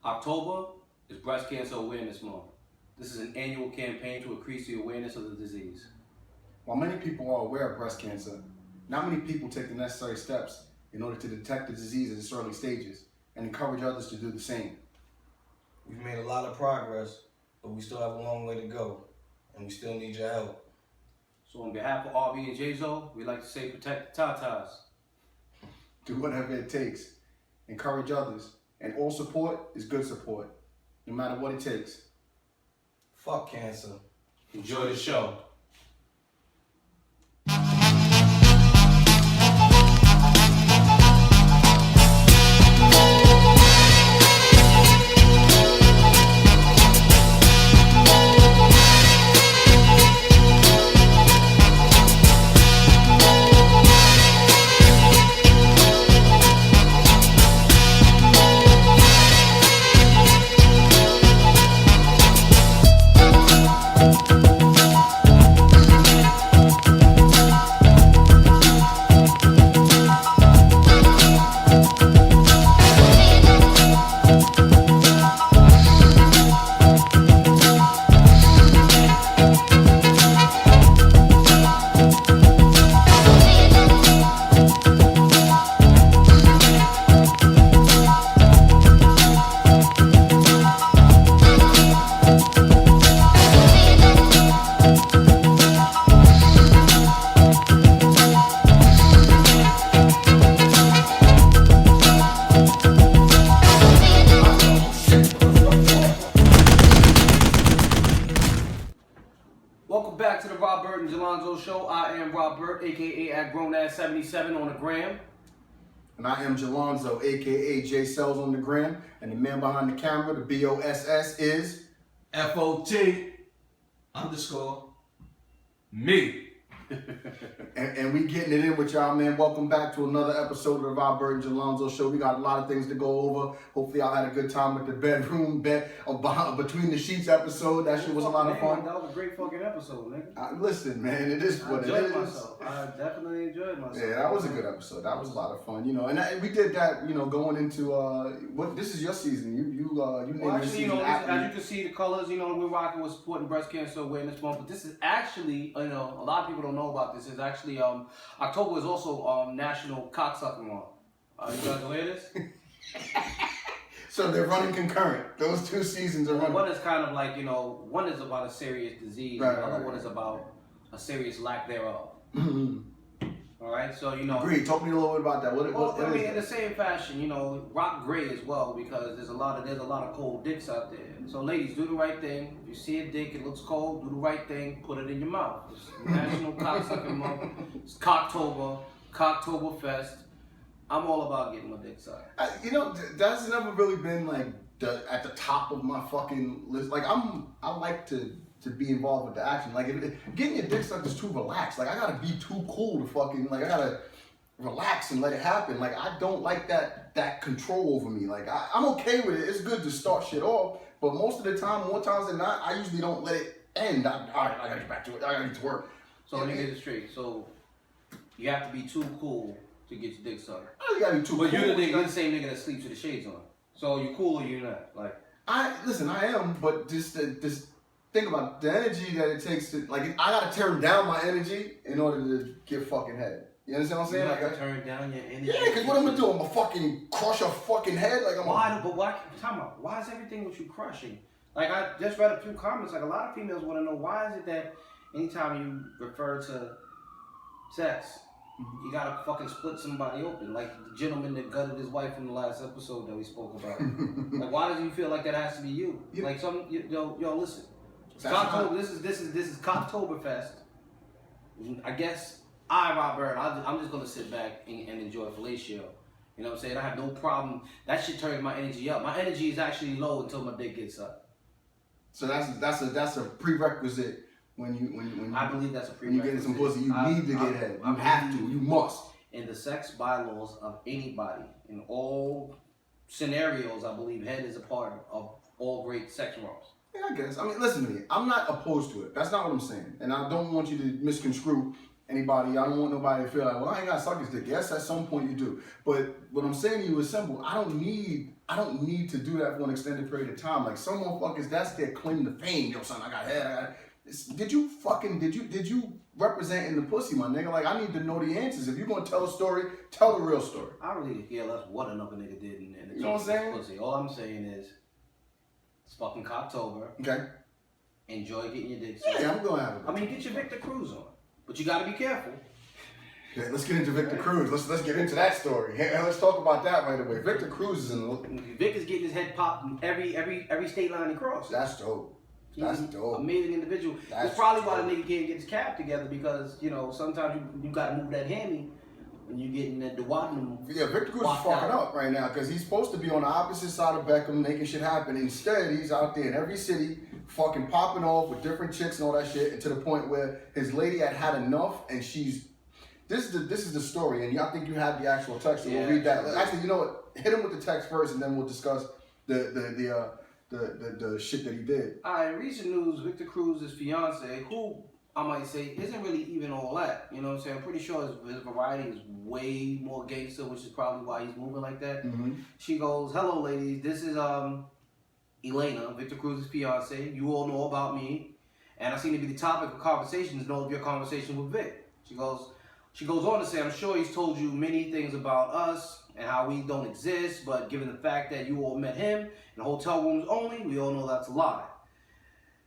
October is Breast Cancer Awareness Month. This is an annual campaign to increase the awareness of the disease. While many people are aware of breast cancer, not many people take the necessary steps in order to detect the disease at its early stages and encourage others to do the same. We've made a lot of progress, but we still have a long way to go, and we still need your help. So on behalf of RB and J-Zo, we'd like to say protect the tatas. Do whatever it takes. Encourage others. And all support is good support, no matter what it takes. Fuck cancer. Enjoy the show. Welcome back to the Robert and Jalonzo Show. I am Robert, aka at GrownAss77 on the gram. And I am Jalonzo, aka J Cells on the gram. And the man behind the camera, the BOSS, is FOT_me. and we getting it in with y'all, man. Welcome back to another episode of the Robert and Jalonzo Show. We got a lot of things to go over. Hopefully y'all had a good time with the between the sheets episode. That shit was a lot of fun. That was a great fucking episode, nigga. Listen, man, it is what it is. I definitely enjoyed myself. Yeah, that was a good episode. That was a lot of fun, you know. And we did that, you know, going into what this is your season. You named Well, your actually, season after. as you can see, the colors, you know, we're rocking with supporting breast cancer awareness month. But this is actually, you know, a lot of people don't know about this. It's actually October is also National Cocksucking Month. You guys aware of this? So they're running concurrent. Those two seasons are running. One is kind of like, you know, one is about a serious disease, Right, and the other right, one is about a serious lack thereof. All right, so you know. Agreed. Talk to me a little bit about that. What I mean, is in the same fashion, you know, rock gray as well, because there's a lot of cold dicks out there. So, ladies, do the right thing. If you see a dick, it looks cold. Do the right thing. Put it in your mouth. It's National Cocksucking Month. It's Cocktober, Cocktoberfest. I'm all about getting my dick sucked. You know, that's never really been like at the top of my fucking list. Like I like to be involved with the action. Like getting your dick sucked is too relaxed. Like I gotta be too cool to fucking I gotta relax and let it happen. Like I don't like that control over me. Like I'm okay with it. It's good to start shit off, but most of the time, more times than not, I usually don't let it end. All right, I gotta get back to it. I gotta get to work. So let me get it straight. So you have to be too cool to get your dick sucked. I gotta be too cool. But you're the same nigga that sleeps with the shades on. So you cool or you not? Like I am, but just think about the energy that it takes to I gotta turn down my energy in order to get fucking head. You understand what I'm saying? You have to turn down your energy. Yeah, because what I'm gonna do? I'm gonna fucking crush a fucking head? Like why is everything with you crushing? Like I just read a few comments, like a lot of females want to know why is it that anytime you refer to sex, you gotta fucking split somebody open, like the gentleman that gutted his wife in the last episode that we spoke about. Like, why does you feel like that has to be you? Yeah. Like yo, listen. This is Cocktoberfest. I guess Robert, I'm just gonna sit back and enjoy fellatio. You know what I'm saying? I have no problem. That shit turns my energy up. My energy is actually low until my dick gets up. So that's a prerequisite when you I believe that's a prerequisite. When you get in some pussy, you need to get head. You have to. You must. In the sex bylaws of anybody, in all scenarios, I believe head is a part of all great sex roles. Yeah, I guess. I mean, listen to me. I'm not opposed to it. That's not what I'm saying. And I don't want you to misconstrue anybody. I don't want nobody to feel like, well, I ain't got to suck his dick. Yes, at some point you do. But what I'm saying to you is simple. I don't need I don't need to do that for an extended period of time. Like some motherfuckers, that's their claim to fame. Yo, son, I got head. Did you represent in the pussy, my nigga? Like, I need to know the answers. If you're gonna tell a story, tell the real story. I really care less what another nigga did in the You know what I'm saying? pussy. All I'm saying is, it's fucking Cocktober. Okay. Enjoy getting your dick sucked. Yeah, I'm gonna have it. I mean, get your Victor Cruz on, but you gotta be careful. Yeah, let's get into Victor Cruz. Let's get into that story. Hey, let's talk about that right away. Victor Cruz is in. Vic is getting his head popped in every state line he crosses. That's dope. He's That's an dope. amazing individual. That's That's probably why dope. the nigga can't get his cap together because sometimes you gotta move that hammy when you get in that Dewadden. Yeah, Victor Cruz is fucking up right now because he's supposed to be on the opposite side of Beckham making shit happen. Instead, he's out there in every city fucking popping off with different chicks and all that shit, and to the point where his lady had enough, and she's. This is the story, and I think you have the actual text. So we'll read that. Actually, you know what? Hit him with the text first, and then we'll discuss the shit that he did. All right, recent news: Victor Cruz's fiance, who I might say isn't really even all that. You know what I'm saying? I'm pretty sure his variety is way more gangster, which is probably why he's moving like that. Mm-hmm. She goes, "Hello, ladies. This is Elena, Victor Cruz's fiance. You all know about me, and I seem to be the topic of conversations. Know of your conversation with Vic." She goes on to say, "I'm sure he's told you many things about us and how we don't exist, but given the fact that you all met him in hotel rooms only, we all know that's a lie.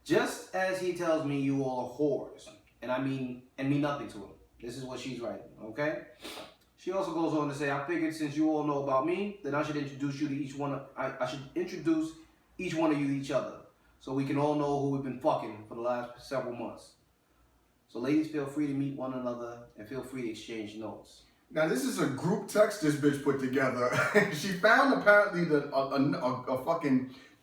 Just as he tells me you all are whores, and mean nothing to him." This is what she's writing, okay? She also goes on to say, "I figured since you all know about me, then I should introduce you to each one. I should introduce each one of you to each other, so we can all know who we've been fucking for the last several months. So ladies, feel free to meet one another and feel free to exchange notes." Now this is a group text this bitch put together. She found apparently the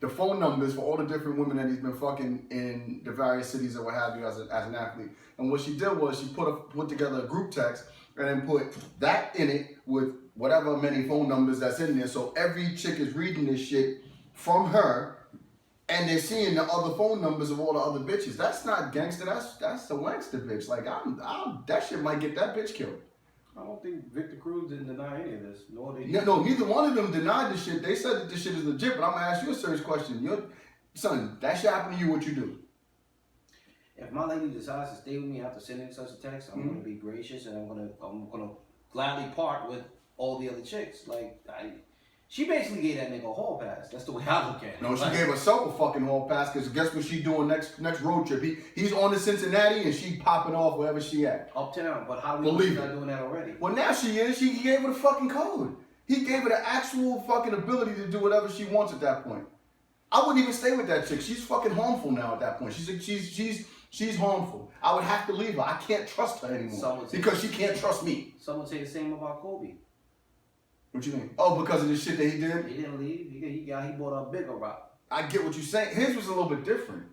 phone numbers for all the different women that he's been fucking in the various cities or what have you as an athlete. And what she did was she put together a group text and then put that in it with whatever many phone numbers that's in there. So every chick is reading this shit from her. And they're seeing the other phone numbers of all the other bitches. That's not gangster. That's the wankster bitch. Like that shit might get that bitch killed. I don't think Victor Cruz didn't deny any of this. No, neither one of them denied this shit. They said that this shit is legit. But I'm gonna ask you a serious question. Son, that shit happened to you. What you do? If my lady decides to stay with me after sending such a text, I'm gonna be gracious and I'm gonna gladly part with all the other chicks. She basically gave that nigga a hall pass. That's the way I look at it. No, she gave herself a fucking hall pass because guess what she doing next road trip? He's on to Cincinnati and she popping off wherever she at. Uptown, but how do we know she's not doing that already? Well, now she is. He gave her the fucking code. He gave her the actual fucking ability to do whatever she wants at that point. I wouldn't even stay with that chick. She's fucking harmful now at that point. She's harmful. I would have to leave her. I can't trust her anymore because she can't trust me. Some would say the same about Kobe. What you mean? Oh, because of the shit that he did? He didn't leave. He bought a bigger rock. I get what you're saying. His was a little bit different.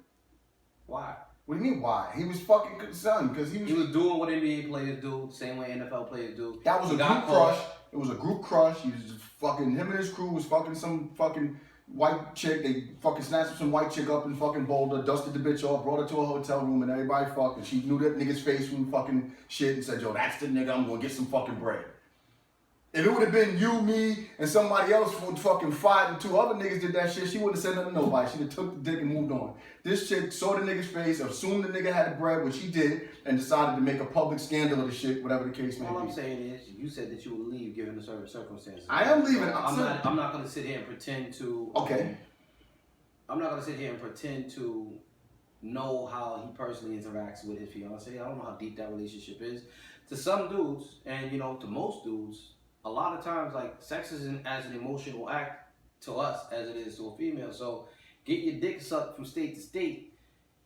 Why? What do you mean why? He was fucking concerned because he was doing what NBA players do, the same way NFL players do. That was a group crush. It was a group crush. He was just fucking, him and his crew was fucking some fucking white chick. They fucking snatched some white chick up in fucking Boulder, dusted the bitch off, brought her to a hotel room, and everybody fucked. And she knew that nigga's face from fucking shit and said, "Yo, that's the nigga. I'm gonna get some fucking bread." If it would have been you, me, and somebody else would fucking fight and two other niggas did that shit, she wouldn't have said nothing to nobody. She'd have took the dick and moved on. This chick saw the nigga's face, assumed the nigga had the bread, which he did, and decided to make a public scandal of the shit, whatever the case may be. All I'm saying is, you said that you would leave given the certain circumstances. I am leaving. I'm not going to sit here and pretend to... Okay. I'm not going to sit here and pretend to know how he personally interacts with his fiance. I don't know how deep that relationship is. To some dudes, and to most dudes, a lot of times, sex isn't as an emotional act to us as it is to a female. So, get your dick sucked from state to state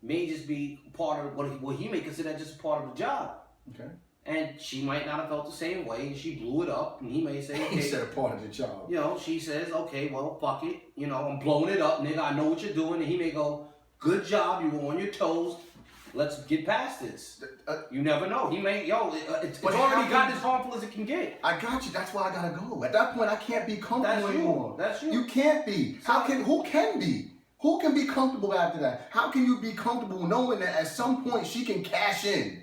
may just be part of what he may consider just a part of the job. Okay. And she might not have felt the same way, and she blew it up, and he may say, okay. He said a part of the job. She says, okay, well, fuck it. I'm blowing it up, nigga. I know what you're doing. And he may go, good job. You were on your toes. Let's get past this. You never know. He may, it's already got as harmful as it can get. I got you. That's why I gotta go. At that point, I can't be comfortable anymore. That's you. You can't be. Who can be? Who can be comfortable after that? How can you be comfortable knowing that at some point she can cash in?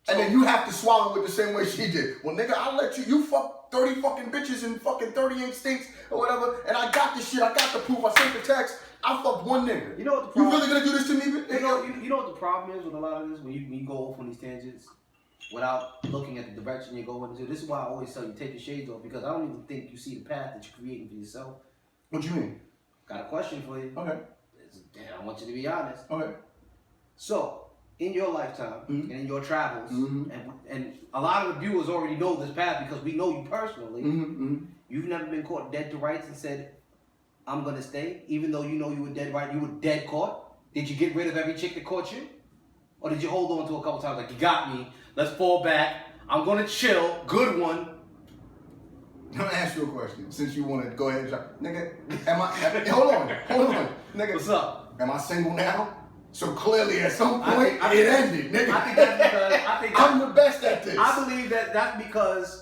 And then you have to swallow it the same way she did. Well, nigga, I'll let you fuck 30 fucking bitches in fucking 38 states or whatever, and I got this shit, I got the proof, I sent the text, I fucked one nigga. You know what the You problem? really gonna do this to me? You know what the problem is with a lot of this when you go off on these tangents without looking at the direction you're going into. This is why I always tell you take your shades off because I don't even think you see the path that you're creating for yourself. What you mean? Got a question for you. Okay. Damn, I want you to be honest. Okay. So, in your lifetime Mm-hmm. and in your travels, Mm-hmm. and a lot of the viewers already know this path because we know you personally. Mm-hmm. You've never been caught dead to rights and said, I'm gonna stay, even though you know you were dead right, you were dead caught. Did you get rid of every chick that caught you? Or did you hold on to a couple times like, you got me, let's fall back, I'm gonna chill, good one. I'm gonna ask you a question since you wanna go ahead and drop. Nigga, hold on. Nigga. What's up? Am I single now? So clearly at some I point think- it ended, nigga. I think that's because, I'm the best at this. I believe that's because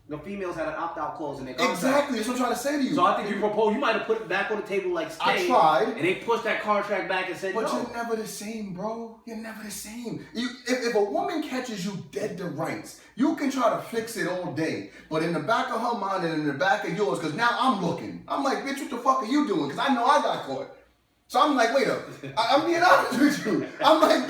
the females had an opt-out clause in their contract. Exactly, that's what I'm trying to say to you. So I think you proposed, you might have put it back on the table like stay. I tried. And they pushed that contract back and said But no. you're never the same, bro. You're never the same. If a woman catches you dead to rights, you can try to fix it all day. But in the back of her mind and in the back of yours, because now I'm looking. I'm like, bitch, what the fuck are you doing? Because I know I got caught. So I'm like, wait up. I'm being honest with you. I'm like,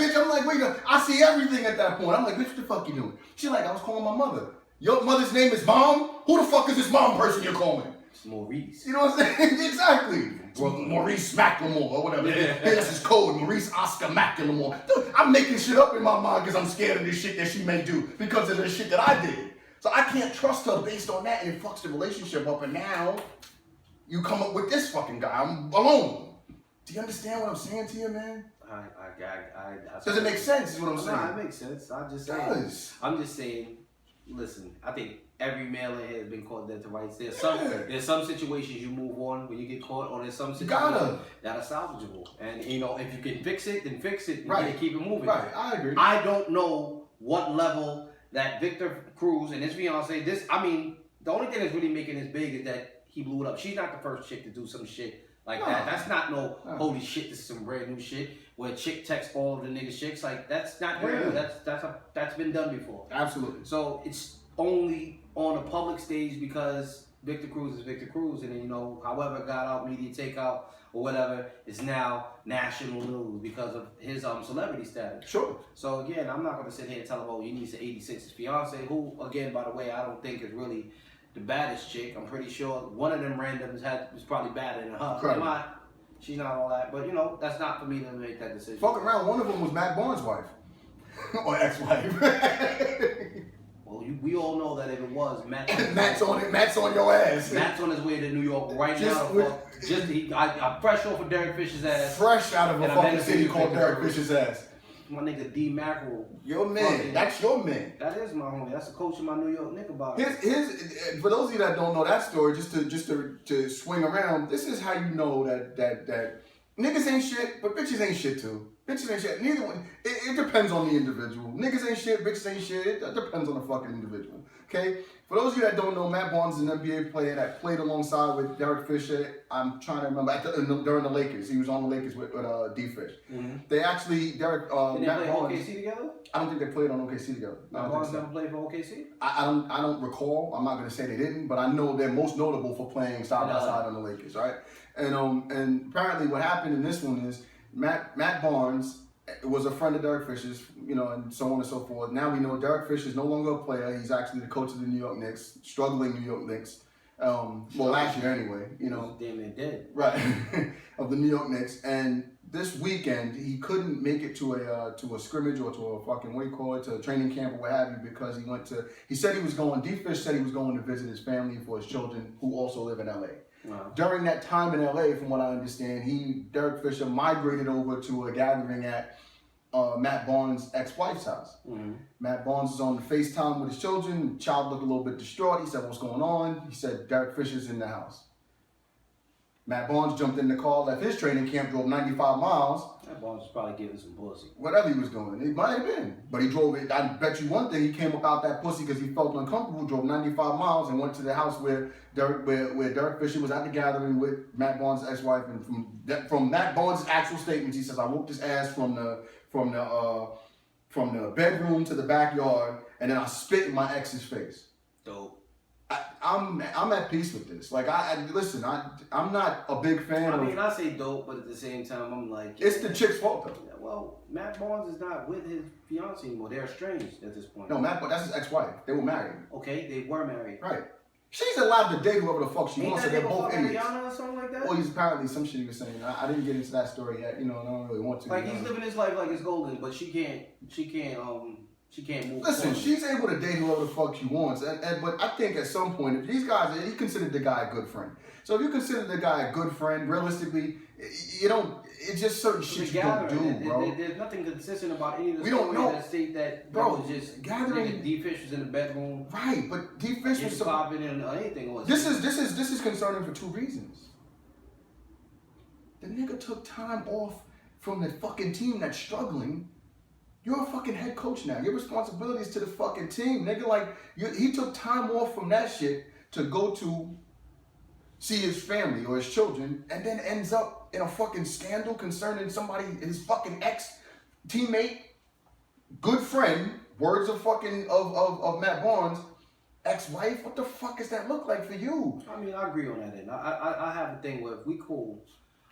wait up. I see everything at that point. I'm like, bitch, what the fuck you doing? She's like, I was calling my mother. Your mother's name is Mom? Who the fuck is this mom person you're calling? It's Maurice. You know what I'm saying? Exactly. Maurice Macklemore or whatever. Yeah. This is code. Maurice Oscar Macklemore. Dude, I'm making shit up in my mind because I'm scared of this shit that she may do because of the shit that I did. So I can't trust her based on that, and it fucks the relationship up. And now you come up with this fucking guy. I'm alone. Do you understand what I'm saying to you, man? Does it make sense? Is what I'm saying. No, it makes sense. I'm just saying. Does. I'm just saying. Listen, I think every male in here has been caught dead to rights. There's some situations you move on when you get caught, or there's some situations that are salvageable. And you know, if you can fix it, then fix it. And Right. keep it moving. Right. I agree. I don't know what level that Victor Cruz and his fiance. The only thing that's really making this big is that he blew it up. She's not the first chick to do some shit like that. That's not no holy shit. This is some brand new shit where a chick texts all of the nigga chicks. Like that's not real. That's been done before. Absolutely. So it's only on a public stage because Victor Cruz is Victor Cruz, and then, you know, however got out media takeout or whatever is now national news because of his celebrity status. Sure. So again, I'm not gonna sit here and tell him, oh, you need to 86 his fiance, who again, by the way, I don't think is really the baddest chick. I'm pretty sure one of them randoms was probably badder than her. Correct. She's not all that, but you know, that's not for me to make that decision. Fuck around, one of them was Matt Barnes' wife. Or ex-wife. Well, we all know that if it was Matt's on it. Matt's on your ass. Matt's on his way to New York right Just now. I'm fresh off of Derek Fisher's ass. Fresh out of a And I'm fucking headed city to called Victor Derek Cruz. Fisher's ass. My nigga D Mackerel. Your man. That's your man. That is my homie. That's the coach of my New York Knickerbockers. His, for those of you that don't know that story, just to swing around, this is how you know that niggas ain't shit, but bitches ain't shit too. Bitches ain't shit. Neither one. It depends on the individual. Niggas ain't shit, bitches ain't shit. It depends on the fucking individual. Okay? For those of you that don't know, Matt Barnes is an NBA player that played alongside with Derek Fisher. I'm trying to remember during the Lakers. He was on the Lakers with D Fish. Mm-hmm. They actually Did they Matt play Barnes. OKC together? I don't think they played on OKC together. I Matt don't Barnes think so. never played for OKC? I don't recall. I'm not gonna say they didn't, but I know they're most notable for playing side by side on the Lakers, right? And apparently what happened in this one is Matt Barnes was a friend of Derek Fisher's, you know, and so on and so forth. Now we know Derek Fisher is no longer a player. He's actually the coach of the New York Knicks, struggling New York Knicks. Well, last year anyway, you know. Damn, they did. Right, of the New York Knicks. And this weekend, he couldn't make it to a scrimmage or to a fucking, what do you call it, to a training camp or what have you, because he said he was going, D-Fish said he was going to visit his family for his children who also live in LA. Wow. During that time in LA, from what I understand, Derek Fisher migrated over to a gathering at Matt Barnes' ex-wife's house. Mm-hmm. Matt Barnes is on FaceTime with his children. The child looked a little bit distraught. He said, "What's going on?" He said, "Derek Fisher's in the house." Matt Barnes jumped in the car, left his training camp, drove 95 miles. That Barnes was probably giving some pussy. Whatever he was doing. It might have been. But he drove it. I bet you one thing, he came up out that pussy because he felt uncomfortable, drove 95 miles and went to the house where Derek Fisher was at the gathering with Matt Barnes' ex-wife. And from Matt Barnes' actual statements, he says, "I whooped his ass from the bedroom to the backyard, and then I spit in my ex's face." Dope. I'm at peace with this. Like listen, I'm not a big fan of. I mean, I say dope, but at the same time, I'm like, It's the chick's fault though. Yeah, well, Matt Barnes is not with his fiance anymore. They're estranged at this point. No, that's his ex-wife. They were married. Okay, they were married. Right. She's allowed to date whoever the fuck she wants, so they're both idiots. Rihanna or something like that? Well, he's apparently some shit he was saying. I didn't get into that story yet. You know, I don't really want to. Like he's living his life like it's golden, but she can't move. Listen, forward. she's able to date whoever the fuck she wants, but I think at some point, if these guys, he considered the guy a good friend. So if you consider the guy a good friend, realistically, you don't. It's just certain shit you don't do, bro. There's nothing consistent about any of the We don't know. that state that Bro, was just gathering. D-Fish was in the bedroom. Right, but D-Fish was popping in or anything. This is concerning for two reasons. The nigga took time off from the fucking team that's struggling. You're a fucking head coach now. Your responsibility is to the fucking team, nigga. Like he took time off from that shit to go to see his family or his children, and then ends up in a fucking scandal concerning somebody, his fucking ex-teammate, good friend, words of fucking of Matt Barnes, ex-wife. What the fuck does that look like for you? I mean, I agree on that end. I have a thing where if we cool,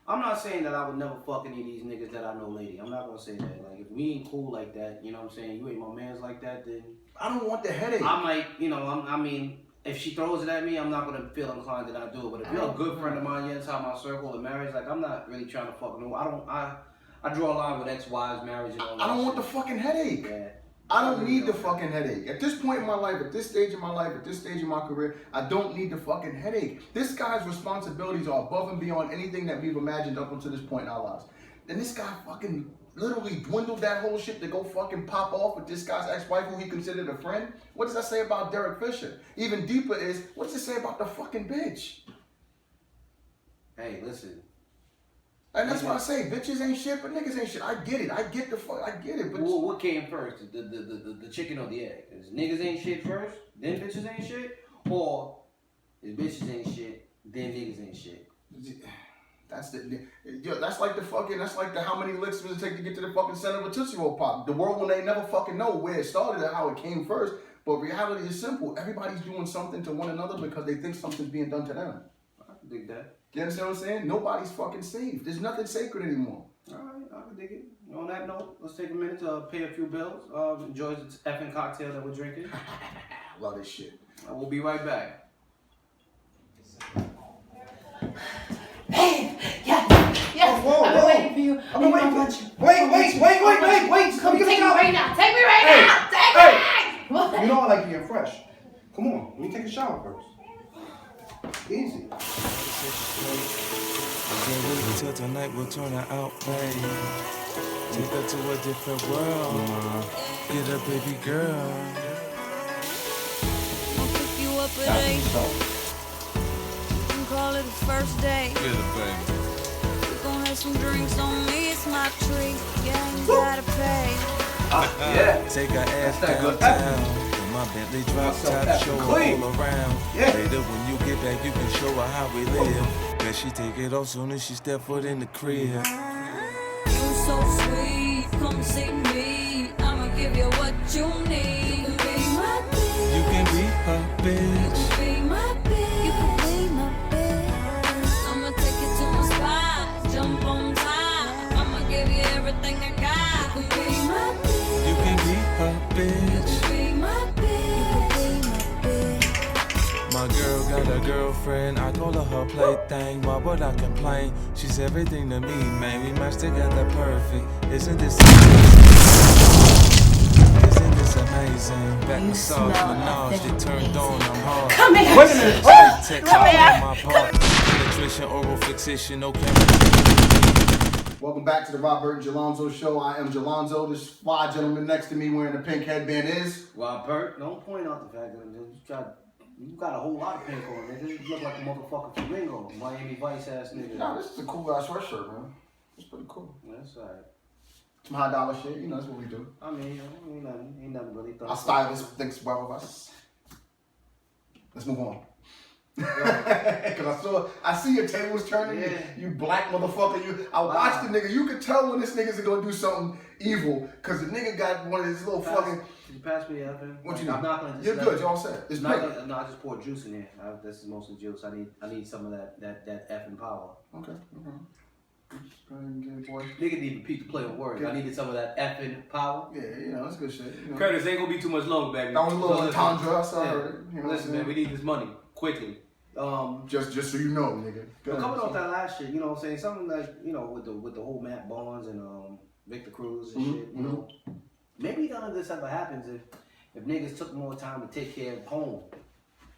I'm not saying that I would never fuck any of these niggas that I know lady. I'm not gonna say that. Like, if we ain't cool like that, you know what I'm saying, you ain't my mans like that, then I don't want the headache. I might, I mean, if she throws it at me, I'm not gonna feel inclined to not do it. But if you're a good friend of mine, you're inside my circle of marriage, like I'm not really trying to fuck no. I draw a line with ex-wives, marriage, and all that. I don't want the fucking headache. Yeah. I don't need the fucking headache. At this point in my life, at this stage in my life, at this stage in my career, I don't need the fucking headache. This guy's responsibilities are above and beyond anything that we've imagined up until this point in our lives. And this guy fucking literally dwindled that whole shit to go fucking pop off with this guy's ex-wife who he considered a friend. What does that say about Derek Fisher? Even deeper is, what does it say about the fucking bitch? Hey, listen. And that's why I say bitches ain't shit, but niggas ain't shit. I get it. I get it. But Well, what came first, the chicken or the egg? Is niggas ain't shit first, then bitches ain't shit, or is bitches ain't shit, then niggas ain't shit? That's like the how many licks does it take to get to the fucking center of a Tootsie Roll Pop? The world will never fucking know where it started and how it came first. But reality is simple. Everybody's doing something to one another because they think something's being done to them. I can dig that. You understand what I'm saying? Nobody's fucking safe. There's nothing sacred anymore. Alright, I can dig it. On that note, let's take a minute to pay a few bills. Enjoy this effing cocktail that we're drinking. Love this shit. We'll be right back. Hey, yes, Whoa, I've been waiting for you. I've been waiting for you. Wait. Come take me right now. Take me right now. Take me. What? You know I like getting fresh. Come on, let me take a shower first. Easy. Until tonight will turn her out, babe. Take her to a different world. Get a baby girl. I'll pick you up at 8. You can call it the first day. Get a baby. We're gonna have some drinks on me, it's my treat. Yeah, you gotta pay. Yeah. Take her ass that good downtown. My Bentley drop top, show her clean. all around. Yeah. Later when you get back, you can show her how we live. Bet she take it off soon as she step foot in the crib. You're so sweet, come see me. I'ma give you what you need. You can be my bitch. You can be her bitch. You can be my bitch. You can be my bitch. I'ma take you to my spot, jump on top. I'ma give you everything I got. You can be my bitch. You can be her bitch. My girl got a girlfriend, I call her her plaything. Why would I complain? She's everything to me, man. We match together perfect. Isn't this amazing? Back massage, menage, they turned on, I'm hard. Come here. Wait a minute. Text on my part. Penetration, oral fixation, no camera. Welcome back to the Robert and Jalonzo Show. I am Jalonzo. This fly gentleman next to me wearing a pink headband is... Robert, don't point out the fact that you got a whole lot of pink on, nigga. You look like a motherfucking flamingo. Miami Vice ass nigga. Nah, this is a cool ass sweatshirt, man. It's pretty cool. That's alright. Some high dollar shit, you know, that's what we do. I mean, ain't nothing really. Our stylist thinks well of us. Let's move on. Because I see your tables turning. Yeah. You black motherfucker. I watched the nigga. You could tell when this nigga's gonna do something evil because the nigga got one of his little fucking. Can you pass me that, man? What you I'm need? not gonna just. You're good. Y'all set. It's pink. No, I just poured juice in there. This is mostly juice. I need some of that effing power. Okay. Go ahead and get it, boy. Nigga need to peek the play on words. I needed some of that effing power. Yeah, that's good shit. You know. Curtis ain't gonna be too much longer, baby. That was a little So entendre. I saw yeah. it. You know Listen, man, we need this money quickly. Just so you know, nigga. But coming off that last shit, you know what I'm saying? Something like, you know, with the whole Matt Barnes and Victor Cruz and shit, you know. Maybe none of this ever happens if niggas took more time to take care of home.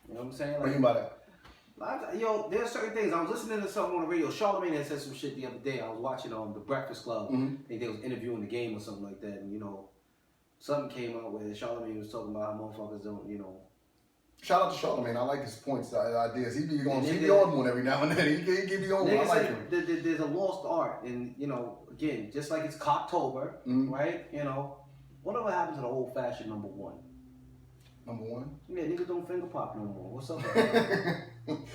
You know what I'm saying? What do you mean by that? Yo, there's certain things. I was listening to something on the radio. Charlamagne had said some shit the other day. I was watching The Breakfast Club. I think they was interviewing the game or something like that. And, you know, something came out where Charlamagne was talking about how motherfuckers don't, you know. Shout out to Charlamagne. I like his points, ideas. He be on one every now and then. He give you on one. I like him. There's a lost art. And, you know, again, just like it's Cocktober, right? You know, whatever happened to the old fashioned number one? Number one? Yeah, niggas don't finger pop no more. What's up with that?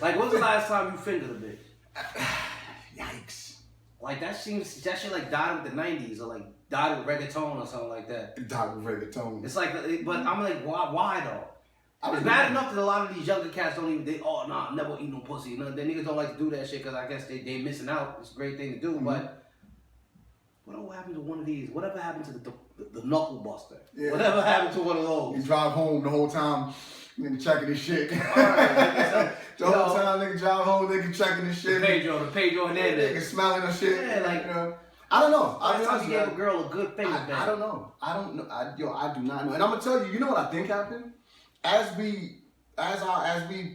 Like, when's the last time you fingered a bitch? Yikes. Like, that shit like died with the 90s or like died with reggaeton or something like that. It died with reggaeton. It's like, but I'm like, why though? It's bad enough that a lot of these younger cats don't even, never eat no pussy. You know, the niggas don't like to do that shit because I guess they missing out. It's a great thing to do, but whatever happened to one of these? Whatever happened to the knuckle buster? Yeah. Whatever happened to one of those? You drive home the whole time, nigga checking his shit. Alright, the whole time nigga drive home, nigga checking his shit. The Pedro and then nigga smelling her shit. Yeah, like, you know. I don't know. Last time you gave a girl a good finger bang. I don't know. I do not know. And I'm gonna tell you, you know what I think happened? As we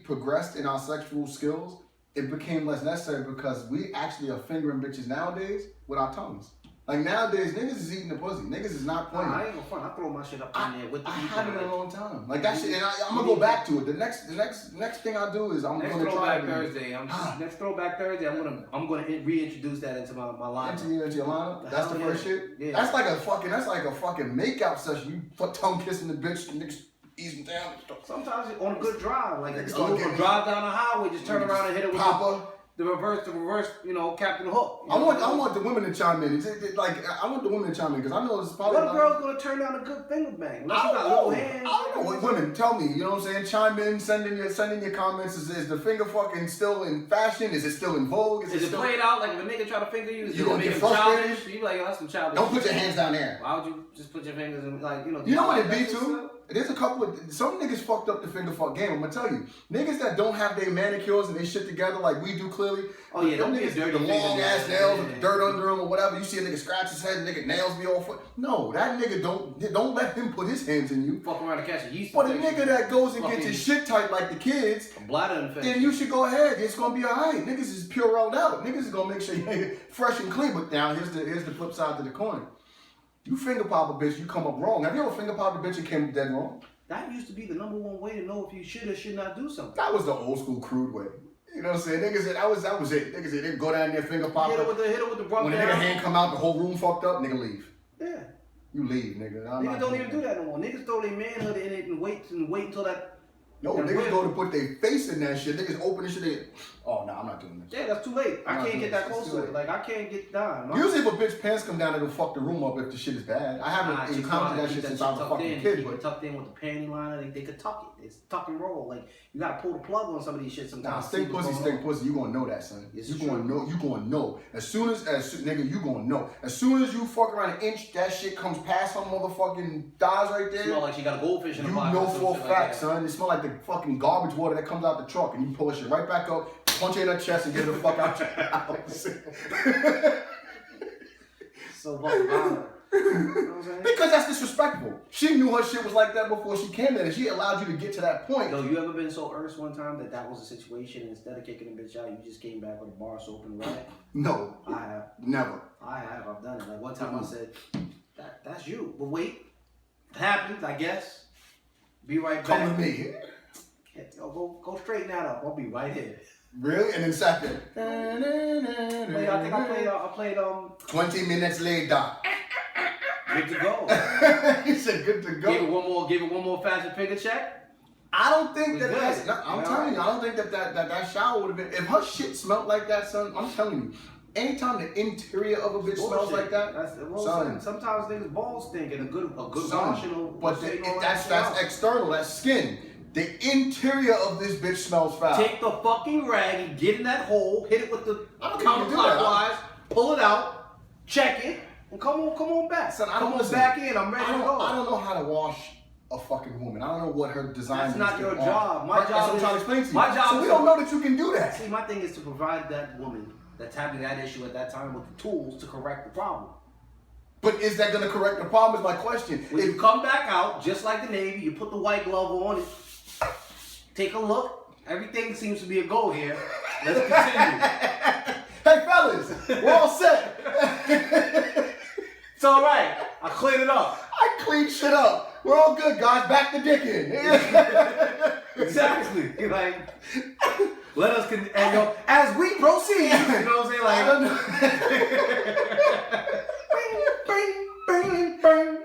progressed in our sexual skills, it became less necessary because we actually are fingering bitches nowadays with our tongues. Like nowadays, niggas is eating the pussy. Niggas is not playing. I ain't gonna front. I throw my shit up in there with the I haven't in a long time. Like that shit, and I'm gonna go back to it. The next thing I do is I'm gonna try Thursday. Next Throwback Thursday. I'm gonna reintroduce that into my lineup. Into your lineup. That's the first shit. Yeah. That's like a fucking makeout session. You put tongue kissing the bitch, and niggas easing down. Sometimes on a good drive, like a little drive down the highway, just turn around and hit it with the reverse, you know, Captain Hook. I want the women to chime in. I want the women to chime in because I know it's probably. What girl's gonna turn down a good finger bang? Unless you got little hands. I don't know. Women, tell me. You know what I'm saying? Chime in. Send in your comments. Is the finger fucking still in fashion? Is it still in vogue? Is it played out? Like if a nigga try to finger you, is it gonna make get him frustrated? childish? You be like, yo, that's some childish. Don't put your hands down there. Why would you just put your fingers in, like, you know? You know what it be too? There's a couple of, some niggas fucked up the finger fuck game. I'm gonna tell you. Niggas that don't have their manicures and they shit together like we do clearly. Oh yeah, them niggas dirty the long ass nails with the dirt under them or whatever. You see a nigga scratch his head, nigga nails be all foot. No, that nigga don't let him put his hands in you. Fuck around and catch a yeast But a infection. nigga that goes and gets his shit tight like the kids, A bladder infection. then you should go ahead. It's gonna be alright. Niggas is Purelled out. Niggas is gonna make sure you're fresh and clean. But now here's the flip side to the coin. You finger pop a bitch, you come up wrong. Have you ever finger popped a bitch and came up dead wrong? That used to be the number one way to know if you should or should not do something. That was the old school crude way. You know what I'm saying? Niggas said that was it. Niggas said they go down there, finger pop Hit up. it with the rub When the down. nigga hand come out, the whole room fucked up, nigga leave. Yeah. You leave, nigga. Niggas don't even do that no more. Niggas throw their manhood in it and wait until that. No, niggas go to put their face in that shit. Niggas open the shit. Oh, no, I'm not doing this. Yeah, that's too late. I can't get that close to it. Like, I can't get down. No. Usually if a bitch pants come down, it'll fuck the room up if the shit is bad. I haven't encountered that shit since I was a fucking kid. But tucked in with the panty liner, they could tuck it. It's tuck and roll. Like, you gotta pull the plug on some of these shit sometimes. Nah, stink pussy, you gonna know that, son. Yes, You gonna know. As soon as nigga, you gonna know. As soon as you fuck around an inch, that shit comes past some motherfucking thighs right there. Smell like she got a goldfish in her You pocket. know for a fact, son. It smell like the fucking garbage water that comes out the truck, and you pull that shit right back up, punch her in her chest, and get her the fuck out your house. So fucking violent. You know what I'm saying? Because that's disrespectful. She knew her shit was like that before she came there, and she allowed you to get to that point. Yo, you ever been so earned one time that was a situation, and instead of kicking a bitch out, you just came back with a bar soap and rag? No. I have. Never. I have. I've done it. Like one time I said, that's you. But wait, it happens, I guess. Be right back. Come with me. Yo, go straighten that up. I'll be right here. Really? And then sat there. Wait, I think I played 20 minutes later. Good to go. He said good to go. Gave it one more fast and finger check. I don't think We that good. that's. No, I'm We telling you, alright. I don't think that shower would have been. If her shit smelled like that, son, I'm telling you, anytime the interior of a bitch smells like that, son. Sometimes niggas balls stink, and a good son, washing will. but that's external, that's skin. The interior of this bitch smells foul. Take the fucking rag and get in that hole, hit it with the I don't know how to do that. counterclockwise, pull it out, check it, and come on back. Son, come on back in. I'm ready to go. I don't know how to wash a fucking woman. I don't know what her design is. That's not your to job. My My job job is. I'm is- trying to explain to you. my job so is we to- don't know that you can do that. See, my thing is to provide that woman that's having that issue at that time with the tools to correct the problem. But is that going to correct the problem? Is my question. When you come back out, just like the Navy, you put the white glove on, take a look. Everything seems to be a go here. Let's continue. Hey fellas, we're all set. It's all right. I cleared it up. I cleaned shit up. We're all good, guys. Back to dicking. Exactly. Like, let us and yo, as we proceed. You know what I'm saying? I Like, don't know. bing, bing, bing,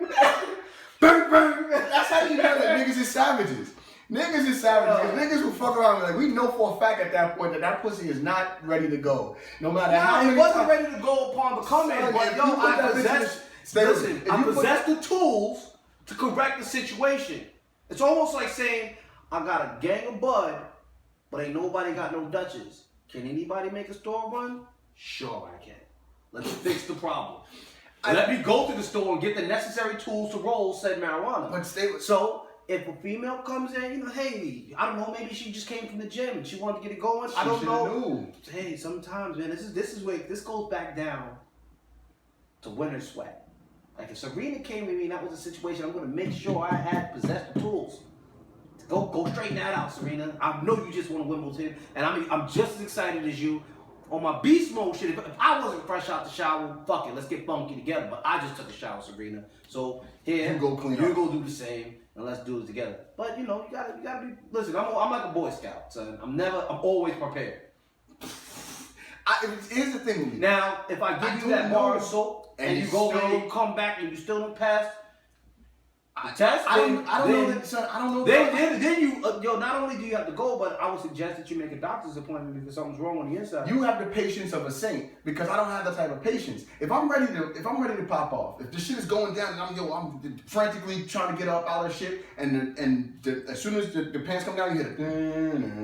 bing, bing. That's how you know that niggas is savages. Niggas is savages. 'Cause niggas will fuck around. Like we know for a fact at that point that pussy is not ready to go. No matter how Nah, many it wasn't times- ready to go upon the come in, Son, but if yo, you put I that bitch in possess. the- Stay with Listen, me. If I you put- possess the tools to correct the situation. It's almost like saying, I got a gang of bud, but ain't nobody got no Dutches. Can anybody make a store run? Sure I can. Let's fix the problem. Let me go to the store and get the necessary tools to roll said marijuana. But stay with. So if a female comes in, you know, hey, I don't know, maybe she just came from the gym and she wanted to get it going. I don't know. Knew. Hey, sometimes, man, this is where this goes back down to winter sweat. Like if Serena came to me and that was a situation, I'm gonna make sure I had possessed the tools. Go straighten that out, Serena. I know you just won Wimbledon, and I'm just as excited as you. On my beast mode shit, if I wasn't fresh out the shower, fuck it, let's get funky together. But I just took a shower, Serena. So here, You go clean you up. go do the same, and let's do it together. But you know, you gotta be. Listen, I'm like a Boy Scout, son. I'm always prepared. Here's the thing with me. Now, if I I give you don't that bar of know. soap and And you you go there still- and you come back and you still don't pass the test, I don't know then, that, son. I don't know. then you, yo, not only do you have to go, but I would suggest that you make a doctor's appointment because something's wrong on the inside. You have the patience of a saint because I don't have that type of patience. If I'm ready to pop off, if the shit is going down and I'm frantically trying to get up out of shit, as soon as the pants come down, you hear the.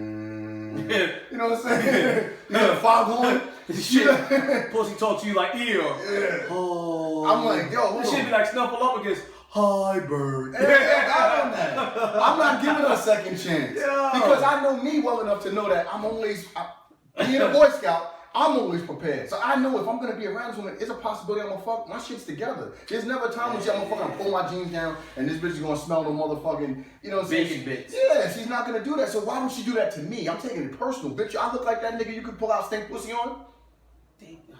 You know what I'm saying? You hear the foghorn. Shit, pussy talk to you like ear. Yeah. Oh, I'm like, yo, hold this shit on. be like snuffle up against hi bird. I'm not giving her a second chance Yeah. because I know me well enough to know that I'm always being a Boy Scout. I'm always prepared, so I know if I'm gonna be around this woman, it's a possibility I'm gonna fuck my shit's together. There's never a time when I'm gonna fucking pull my jeans down and this bitch is gonna smell the motherfucking, you know what I'm saying? Bacon bits. Yeah, she's not gonna do that. So why would she do that to me? I'm taking it personal, bitch. I look like that nigga you could pull out stink pussy on.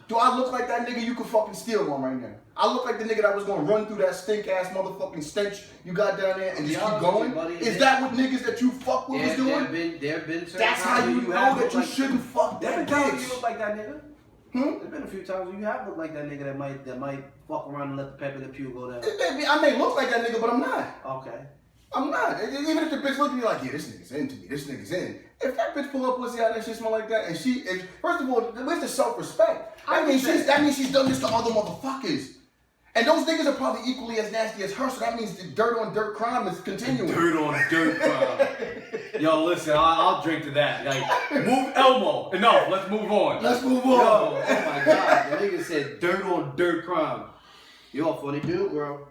Do I look like that nigga you could fucking steal on right now? I look like the nigga that was gonna run through that stink ass motherfucking stench you got down there and just keep going? Is that what niggas that you fuck with was doing? There have been certain That's how times you where know have that looked you like- shouldn't fuck There that been times you bitch. look like that nigga. Hmm? There's been a few times where you have looked like that nigga that might fuck around and let the pepper the pew go down. I may look like that nigga, but I'm not. Okay. I'm not. Even if the bitch look at me like, yeah, this nigga's into me, this nigga's in. If that bitch pull up pussy out and shit smell like that, and first of all, where's the self-respect? That means she's done this to other motherfuckers. And those niggas are probably equally as nasty as her, so that means the dirt on dirt crime is continuing. Dirt on dirt crime. Yo, listen, I'll drink to that. Like, move Elmo. Enough, let's move on. Let's move on. Yo, oh my God. The nigga said dirt on dirt crime. You're a funny dude, bro.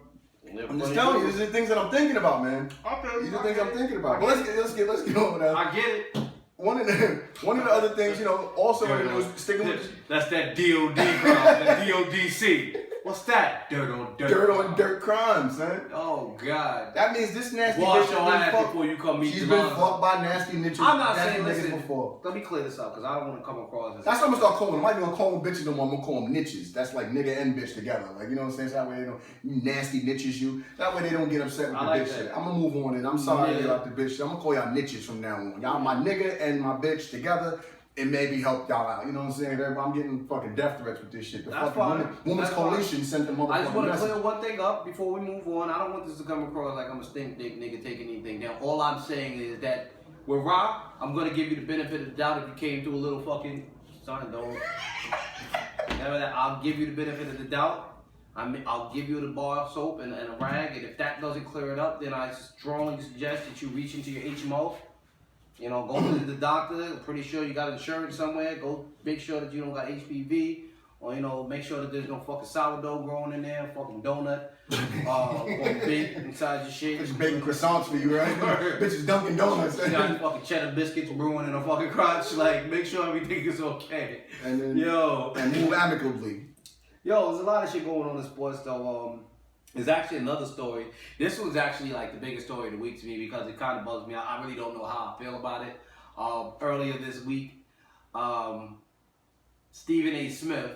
I'm just telling you, these are the things that I'm thinking about, man. Okay. These are the things I'm thinking about. But let's get over that. I get it. One of the other things, you know, also in the news, sticking with That's that DOD crime, that DODC. What's that? Dirt on dirt. dirt on dirt crime, son. Oh God. That means this nasty Wash bitch your has been ass fucked. before you come meet She's your been mom. fucked by nasty niggas. I'm not nasty saying, niggas listen, before. let me clear this up because I don't want to come across as. That's what I'm gonna start calling them. I'm not even gonna call them bitches no more. I'm gonna call them niches. That's like nigga and bitch together. Like, you know what I'm saying? So that way they don't, you nasty niches you. That way they don't get upset with I the like bitch that. shit. I'm gonna move on and I'm sorry Yeah. about the bitch shit. I'm gonna call y'all niches from now on. Y'all my nigga and my bitch together. it maybe helped y'all out. You know what I'm saying? I'm getting fucking death threats with this shit. The That's fucking fine. Women's That's Coalition sent the motherfucking I just want to message. clear one thing up before we move on. I don't want this to come across like I'm a stink dick nigga taking anything down. All I'm saying is that with Rock, I'm gonna give you the benefit of the doubt if you came through a little fucking son, don't. Never that. I'll give you the benefit of the doubt. I'll give you the bar of soap and a rag, and if that doesn't clear it up, then I strongly suggest that you reach into your HMO. You know, go to the doctor. I'm pretty sure you got insurance somewhere. Go make sure that you don't got HPV. Or, you know, make sure that there's no fucking sourdough growing in there, fucking donut, or bake inside your shit. Bitches baking croissants for you, right? Bitches Dunkin' Donuts. You got fucking cheddar biscuits brewing in a fucking crotch. Like, make sure everything is okay. And then, Yo. and move amicably. Yo, there's a lot of shit going on in sports, though. There's actually another story. This was actually like the biggest story of the week to me because it kind of bugs me. I really don't know how I feel about it. Earlier this week, Stephen A. Smith,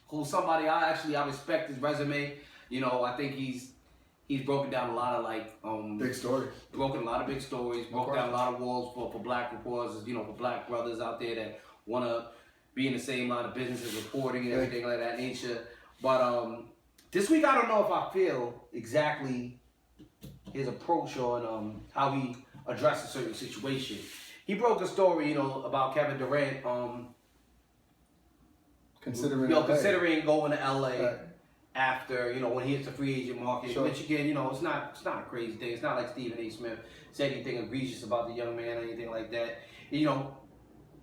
who's somebody I respect his resume. You know, I think he's broken down a lot of like Big story. broken a lot of big stories, broke down a lot of walls for black reporters, you know, for black brothers out there that want to be in the same line of business as reporting and everything like that nature. But this week I don't know if I feel exactly his approach on how he addressed a certain situation. He broke a story, you know, about Kevin Durant. Considering going to LA Right. after, you know, when he hits the free agent market, Sure. which again, you know, it's not a crazy thing. It's not like Stephen A. Smith said anything egregious about the young man or anything like that. You know,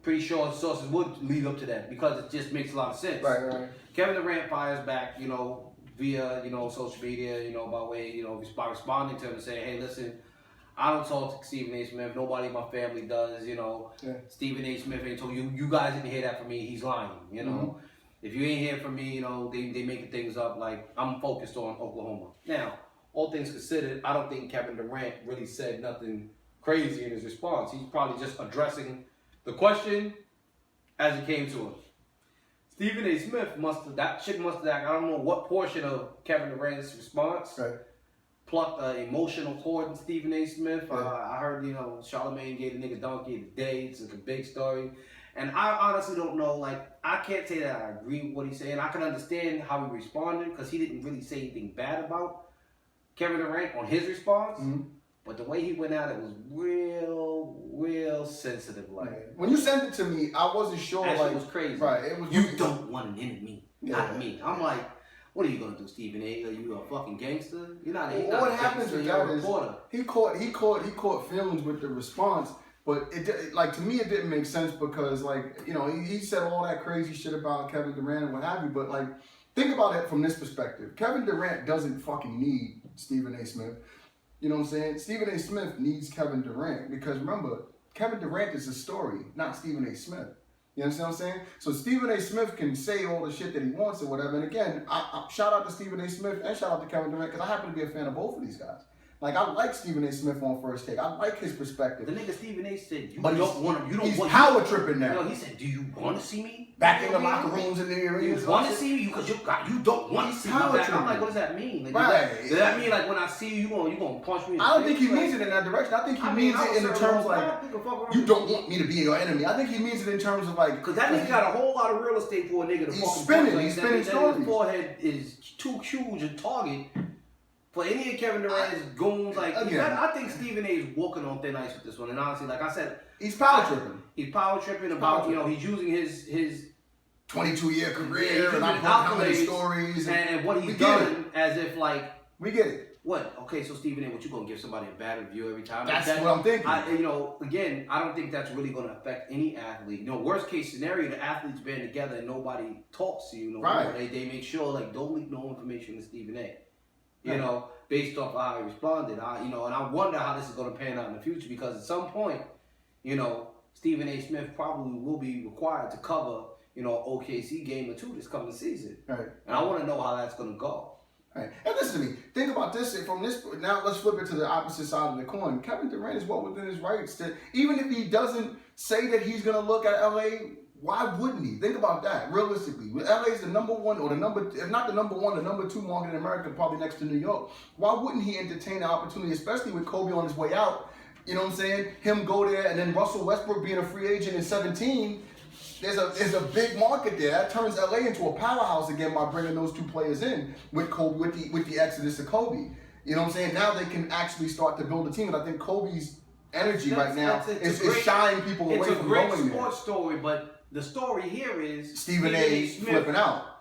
pretty sure sources would lead up to that because it just makes a lot of sense. Right. Kevin Durant fires back, you know, via, you know, social media, you know, by way, you know, by responding to him and saying, hey, listen, I don't talk to Stephen A. Smith. Nobody in my family does, you know. Yeah. Stephen A. Smith ain't told you. You guys didn't hear that from me. He's lying, you know. Mm-hmm. If you ain't hear from me, you know, they making things up. Like, I'm focused on Oklahoma. Now, all things considered, I don't think Kevin Durant really said nothing crazy in his response. He's probably just addressing the question as it came to him. Stephen A. Smith I don't know what portion of Kevin Durant's response plucked an emotional chord in Stephen A. Smith. Yeah. I heard, you know, Charlamagne gave the nigga donkey of the day. It's like a big story. And I honestly don't know, like, I can't say that I agree with what he's saying. I can understand how he responded because he didn't really say anything bad about Kevin Durant on his response. Mm-hmm. But the way he went out, it was real sensitive. Like, when you sent it to me, I wasn't sure. that Like, shit was crazy. right? It was. You don't want an enemy, not Yeah. me. I'm like, what are you gonna do, Stephen A? Are you a fucking gangster? You're not. He's Well, not what a happens gangster, with you're that a is reporter. he caught feelings with the response, but it like to me it didn't make sense because like you know he said all that crazy shit about Kevin Durant and what have you, but like think about it from this perspective. Kevin Durant doesn't fucking need Stephen A. Smith. You know what I'm saying? Stephen A. Smith needs Kevin Durant because remember, Kevin Durant is a story, not Stephen A. Smith. You understand what I'm saying? So Stephen A. Smith can say all the shit that he wants or whatever. And again, I shout out to Stephen A. Smith and shout out to Kevin Durant because I happen to be a fan of both of these guys. Like I like Stephen A. Smith on First Take. I like his perspective. The nigga Stephen A. said, "You But don't want to. You don't he's want." power tripping now. You know, he said, "Do you want to see me Back in the locker rooms in the You areas. want to see me because you don't want to see me power back." I'm tripping. like, what does that mean? Like, Right. Does that mean like when I see you, you gonna punch me? In the I don't face? think he Like, means it in that direction. I think he I means mean, it in the terms like you don't want me to be your enemy. I think he means it in terms of like Because that nigga got a whole lot of real estate for a nigga to He's fucking spinning, punch. he's That spinning means that stories. His forehead is too huge a target for any of Kevin Durant's goons. Like, Again. I think Stephen A. is walking on thin ice with this one. And honestly, like I said, he's power tripping. he's power tripping about, you know, he's using his 22-year Yeah, career he's and I'm using how many accolades stories and what we he's get done as if like, We get it. what? Okay, so Stephen A., what you gonna give somebody a bad review every time? That's That- what I'm thinking. you know, again, I don't think that's really gonna affect any athlete. You know, worst case scenario, the athletes band together and nobody talks to you. No Right. more. They make sure like don't leak no information to Stephen A. You Right. know, based off of how he responded. You know, and I wonder how this is gonna pan out in the future because at some point, you know, Stephen A. Smith probably will be required to cover, you know, OKC game or two this coming season. Right. And I want to know how that's gonna go. Right. And listen to me. Think about this from this. Now let's flip it to the opposite side of the coin. Kevin Durant is well within his rights to, even if he doesn't say that he's going to look at LA. Why wouldn't he? Think about that. Realistically, LA is the number one or the number, if not the number one, the number two market in America, probably next to New York. Why wouldn't he entertain the opportunity, especially with Kobe on his way out? You know what I'm saying? Him go there and then Russell Westbrook being a free agent in 17. there's a big market there. That turns LA into a powerhouse again by bringing those two players in with Kobe, with the exodus of Kobe. You know what I'm saying? Now they can actually start to build a team, and I think Kobe's energy right now is shying people away from going there. It's a great sports story, but the story here is Stephen A. Smith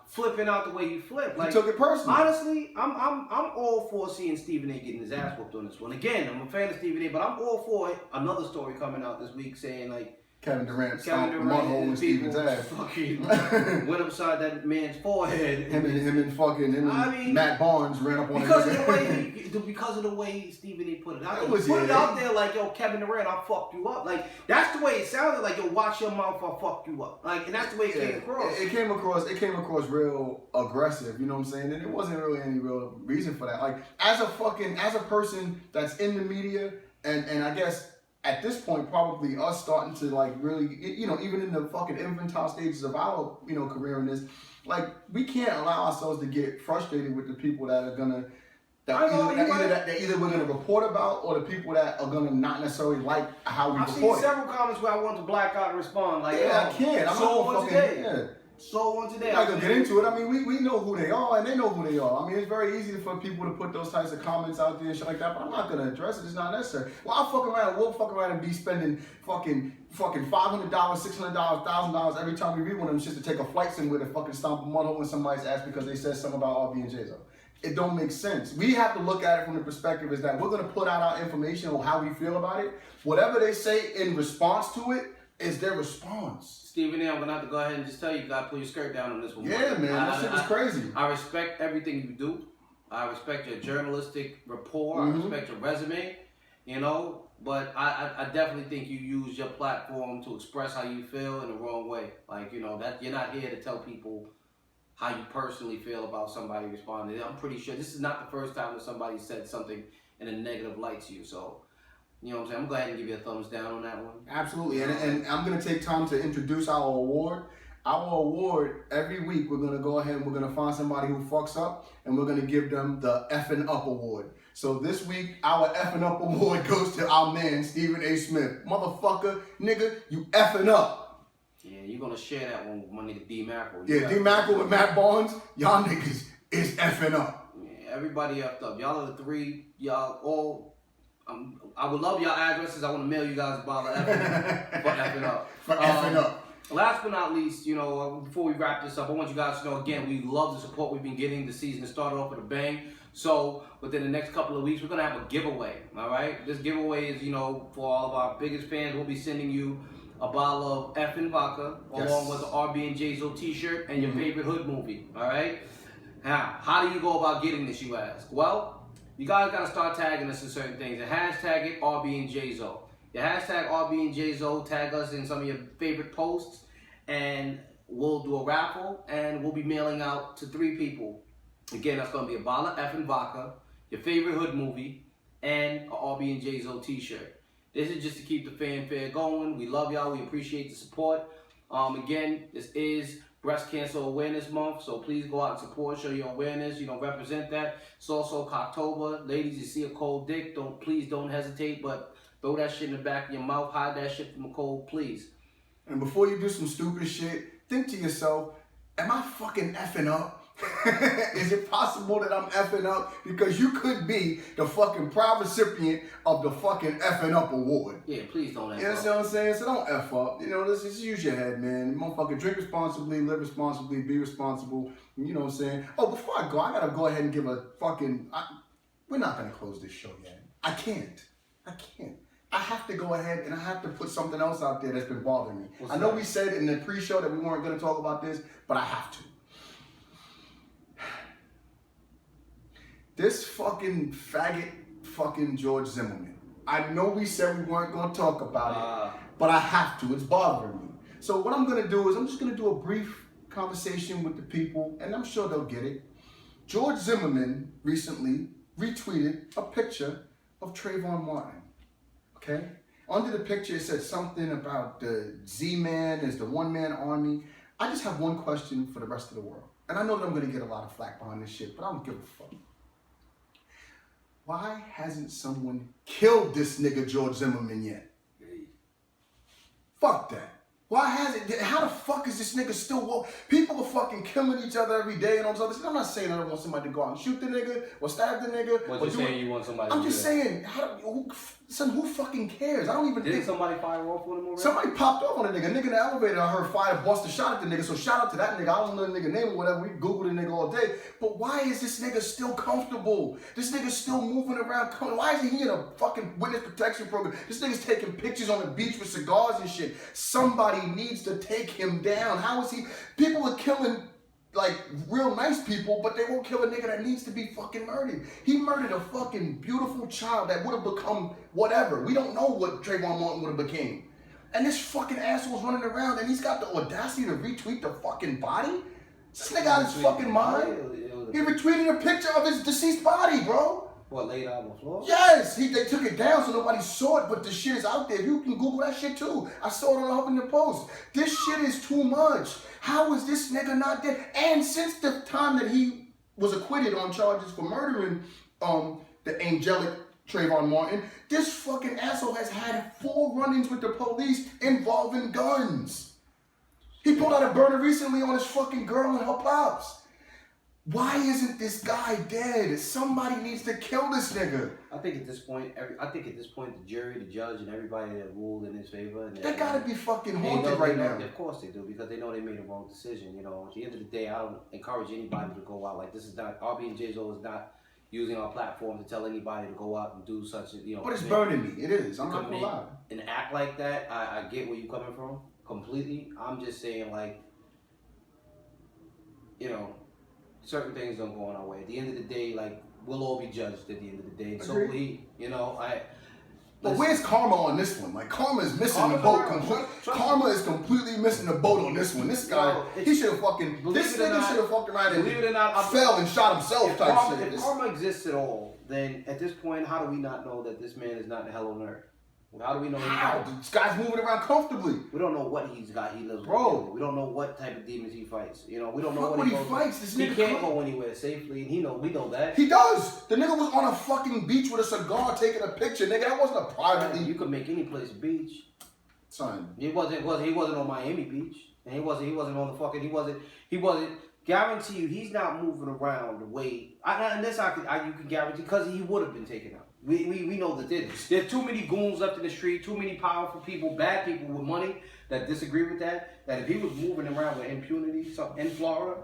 flipping out the way he flipped. Like, he took it personally. Honestly, I'm all for seeing Stephen A. getting his ass whooped on this one. Again, I'm a fan of Stephen A., but I'm all for it. Another story coming out this week saying like Kevin Durant stomped mudhole in Stephen's ass. Fucking went upside that man's forehead. Him and Matt Barnes ran up on him. Because of the way Stephen A. put it out. It out there like, yo, Kevin Durant, I'll fuck you up. Like, that's the way it sounded. Like, yo, watch your mouth, I'll fuck you up. Like, and that's the way it came across. It came across real aggressive, you know what I'm saying? And there wasn't really any real reason for that. Like, as a person that's in the media, and I guess at this point, probably us starting to like really, you know, even in the fucking infantile stages of our, you know, career in this, like we can't allow ourselves to get frustrated with the people that are gonna, that either we're gonna report about or the people that are gonna not necessarily like how we report. I've seen several comments where I want to black out and respond like, yeah, I can't. I'm so not on today. So on today. I'm not gonna get into it. I mean, we know who they are and they know who they are. I mean, it's very easy for people to put those types of comments out there and shit like that, but I'm not gonna address it. It's not necessary. Well, we'll fuck around and be spending fucking $500, $600, $1,000 every time we read one of them just to take a flight somewhere to fucking stomp a mudhole in somebody's ass because they said something about RB and J-Zo. It don't make sense. We have to look at it from the perspective is that we're gonna put out our information on how we feel about it. Whatever they say in response to it is their response. Stephen A., I'm gonna have to go ahead and just tell you, you gotta pull your skirt down on this one. Yeah, man, that shit was crazy. I respect everything you do. I respect your journalistic rapport. I respect your resume, you know. But I definitely think you use your platform to express how you feel in the wrong way. Like, you know, that you're not here to tell people how you personally feel about somebody responding. I'm pretty sure this is not the first time that somebody said something in a negative light to you. So, you know what I'm saying? I'm going to go ahead and give you a thumbs down on that one. Absolutely. And I'm going to take time to introduce our award. Our award, every week, we're going to go ahead and we're going to find somebody who fucks up and we're going to give them the Effing Up Award. So this week, our Effing Up Award goes to our man, Stephen A. Smith. Motherfucker, nigga, you effing up. Yeah, you're going to share that one with my nigga D. Mackel. Yeah, D. Mackel with Matt Barnes, y'all niggas is effing up. Yeah, everybody effed up. Y'all are the three, y'all all... I would love your addresses. I want to mail you guys a bottle of effing for effing up. For effing up. Last but not least, you know, before we wrap this up, I want you guys to know again, we love the support we've been getting. The season has started off with a bang. So within the next couple of weeks, we're gonna have a giveaway. All right. This giveaway is, you know, for all of our biggest fans. We'll be sending you a bottle of effing vodka along with the RB and J-Zo T-shirt and your favorite hood movie. All right. Now, how do you go about getting this? You ask. Well, you guys gotta start tagging us in certain things and hashtag it RB and J-Zo. You hashtag RB and J-Zo, tag us in some of your favorite posts, and we'll do a raffle and we'll be mailing out to 3 people. Again, that's gonna be a bottle of effing vodka, your favorite hood movie, and a RB and J-Zo t-shirt. This is just to keep the fanfare going. We love y'all, we appreciate the support. Again, this is Breast Cancer Awareness Month, so please go out and support, show your awareness, you know, represent that. It's also October. Ladies, you see a cold dick, please don't hesitate, but throw that shit in the back of your mouth, hide that shit from the cold, please. And before you do some stupid shit, think to yourself, am I fucking effing up? Is it possible that I'm effing up? Because you could be the fucking proud recipient of the fucking effing up award. Yeah, please don't F up. You understand what I'm saying? So don't F up. You know, just use your head, man. Motherfucker, drink responsibly, live responsibly, be responsible. You know what I'm saying? Oh, before I go, I gotta go ahead and give a fucking... we're not gonna close this show yet. I can't. I have to go ahead and I have to put something else out there that's been bothering me. I know we said in the pre-show that we weren't gonna talk about this, but I have to. This fucking faggot fucking George Zimmerman. I know we said we weren't going to talk about it, but I have to. It's bothering me. So what I'm going to do is I'm just going to do a brief conversation with the people, and I'm sure they'll get it. George Zimmerman recently retweeted a picture of Trayvon Martin, okay? Under the picture, it said something about the Z-Man is the one-man army. I just have one question for the rest of the world. And I know that I'm going to get a lot of flack behind this shit, but I don't give a fuck. Why hasn't someone killed this nigga George Zimmerman yet? Fuck that. Why has it? How the fuck is this nigga still woke? People are fucking killing each other every day and all this other shit. I'm not saying I don't want somebody to go out and shoot the nigga or stab the nigga. What you saying? You want somebody? I'm to just do that? saying. Who fucking cares? I don't even Didn't think. somebody fire off on him already? Somebody popped off on a nigga. Nigga in the elevator, I heard fire, bust a shot at the nigga. So shout out to that nigga. I don't know the nigga name or whatever. We Google the nigga all day. But why is this nigga still comfortable? This nigga still moving around. Why isn't he in a fucking witness protection program? This nigga's taking pictures on the beach with cigars and shit. Somebody needs to take him down. How is he? People are killing like real nice people, but they won't kill a nigga that needs to be fucking murdered. He murdered a fucking beautiful child that would have become whatever. We don't know what Trayvon Martin would have became. And this fucking asshole's running around and he's got the audacity to retweet the fucking body? Is this nigga out of his fucking mind? He retweeted a picture of his deceased body, bro. What, laid out on the floor? Yes, they took it down so nobody saw it, but the shit is out there. You can Google that shit too. I saw it on the Huffington Post. This shit is too much. How is this nigga not dead? And since the time that he was acquitted on charges for murdering the angelic Trayvon Martin, this fucking asshole has had 4 run-ins with the police involving guns. He pulled out a burner recently on his fucking girl and her pops. Why isn't this guy dead? Somebody needs to kill this nigga. I think at this point, the jury, the judge, and everybody that ruled in his favor, and They gotta be fucking they haunted know- right they know- now. Of course they do, because they know they made a wrong decision. You know, at the end of the day, I don't encourage anybody to go out like this. Is not RB and J-Zo is not using our platform to tell anybody to go out and do such. But it's burning me. It is. I'm not gonna commit lie. and act like that. I get where you're coming from completely. I'm just saying, like, certain things don't go on our way. At the end of the day, like, we'll all be judged at the end of the day. And so will he. But where's karma on this one? Like, karma is missing the boat completely. Karma is completely missing the boat on this one. This guy, he should have fucking. This nigga should have fucked around Believe it or not, and fell and shot himself type shit. If karma exists at all, then at this point, how do we not know that this man is not in hell on earth? How do we know? How? This guy's moving around comfortably. We don't know what he's got. He lives Bro. with. We don't know what type of demons he fights. We don't know Fuck what what he he goes fights. This He nigga can't go anywhere safely, and we know that. He does. The nigga was on a fucking beach with a cigar taking a picture. Nigga, that wasn't a privately. You could make any place a beach. Son. He wasn't on Miami Beach, and he wasn't on the fucking. He wasn't. Guarantee you, he's not moving around the way. You can guarantee because he would have been taken out. We know that there's too many goons left in the street, too many powerful people, bad people with money that disagree with that. That if he was moving around with impunity in Florida,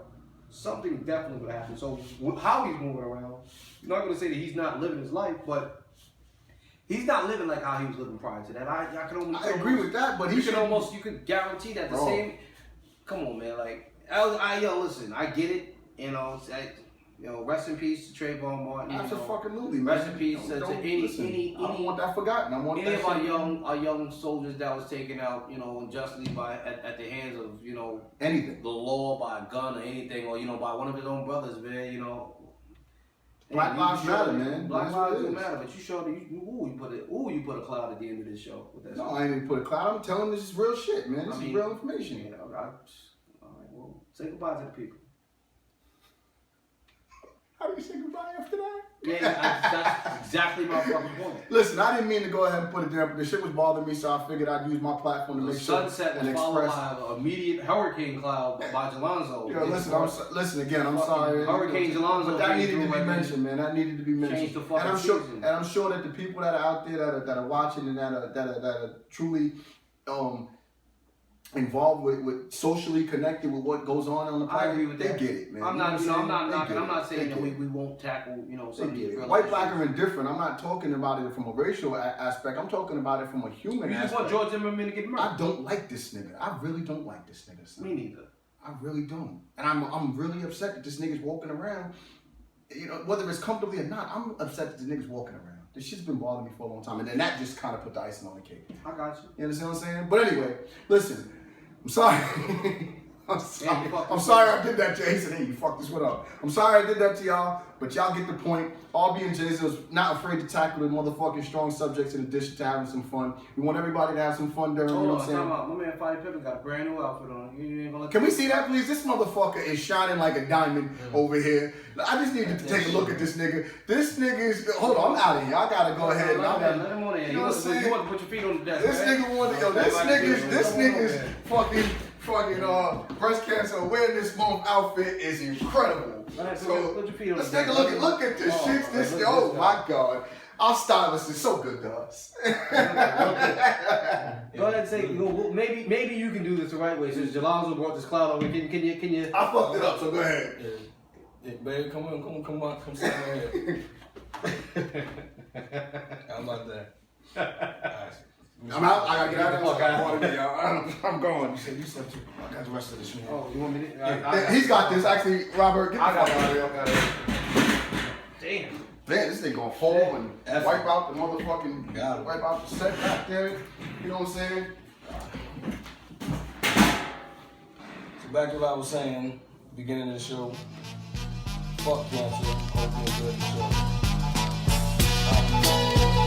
something definitely would happen. So how he's moving around, you're not going to say that he's not living his life, but he's not living like how he was living prior to that. I agree with that, but you could guarantee that the Bro. same. Come on, man, like listen, I get it. Rest in peace to Trayvon Martin. Absolutely, man. Rest in peace to any. I don't want that forgotten. I want any that of our young soldiers that was taken out, unjustly at the hands of anything, the law, by a gun or anything, or by one of his own brothers, man. Black lives matter, man. Black lives do matter, but you showed you put a cloud at the end of this show with that. No, I ain't even put a cloud. I'm telling this is real shit, man. This is real information. Yeah, all right. Well, say goodbye to the people. How do you say goodbye after that? Yeah, that's exactly my fucking point. Listen, I didn't mean to go ahead and put it there, but the shit was bothering me, so I figured I'd use my platform to The make sure sunset and was followed express. by an immediate hurricane cloud by Jelonzo. Yo, listen again. I'm sorry. Hurricane Jelonzo. But that needed to be mentioned, man. That needed to be mentioned. Changed the fucking season. I'm sure that the people that are out there that are watching and that are truly involved with socially connected with what goes on the planet. I agree with that. They get it, man. I'm not knocking. They I'm not saying that get it. we won't tackle some of these real White, issues. black, or indifferent. I'm not talking about it from a racial aspect. I'm talking about it from a human You just aspect. want George Zimmerman to get murdered. I don't like this nigga. I really don't like this nigga. Son. Me neither. I really don't. And I'm really upset that this nigga's walking around. Whether it's comfortably or not, I'm upset that this nigga's walking around. This shit's been bothering me for a long time. And then that just kind of put the icing on the cake. I got you. You understand what I'm saying? But anyway, listen. I'm sorry. I'm sorry I did that to Jason. Hey, you fucked this one up. I'm sorry I did that to y'all, but y'all get the point. Albie and Jason was not afraid to tackle the motherfucking strong subjects in addition to having some fun. We want everybody to have some fun during, you know what I'm saying? My man Fighty Pippen got a brand new outfit on. You ain't gonna let Can we see that, please? This motherfucker is shining like a diamond over here. I just need to take a look at this nigga. This nigga is... Hold on, I'm out of here. I gotta go ahead and... Let him on there. You want to put your feet on the desk. This nigga wanted... Yo, this nigga's fucking breast cancer awareness month outfit is incredible. Right, So put your feet on let's the take a desk. look at this shit. This look oh this my god, our stylist is so good to us. Go ahead and say, maybe you can do this the right way. Since Jalonzo brought this cloud over, can you? I fucked it up, so go ahead. Yeah, baby, come sit in here. How about that? Alright. I'm out. I gotta get out of Fuck out. here. I'm going. You said I got the rest of this shit. Oh, you want me to? He's got this. Actually, Robert, get the fuck out of here. Damn. Man, this thing gonna fall and wipe out the motherfucking, Got it. wipe out the set back there. You know what I'm saying? So back to what I was saying, beginning of the show. Fuck cancer. Hope you enjoyed the show.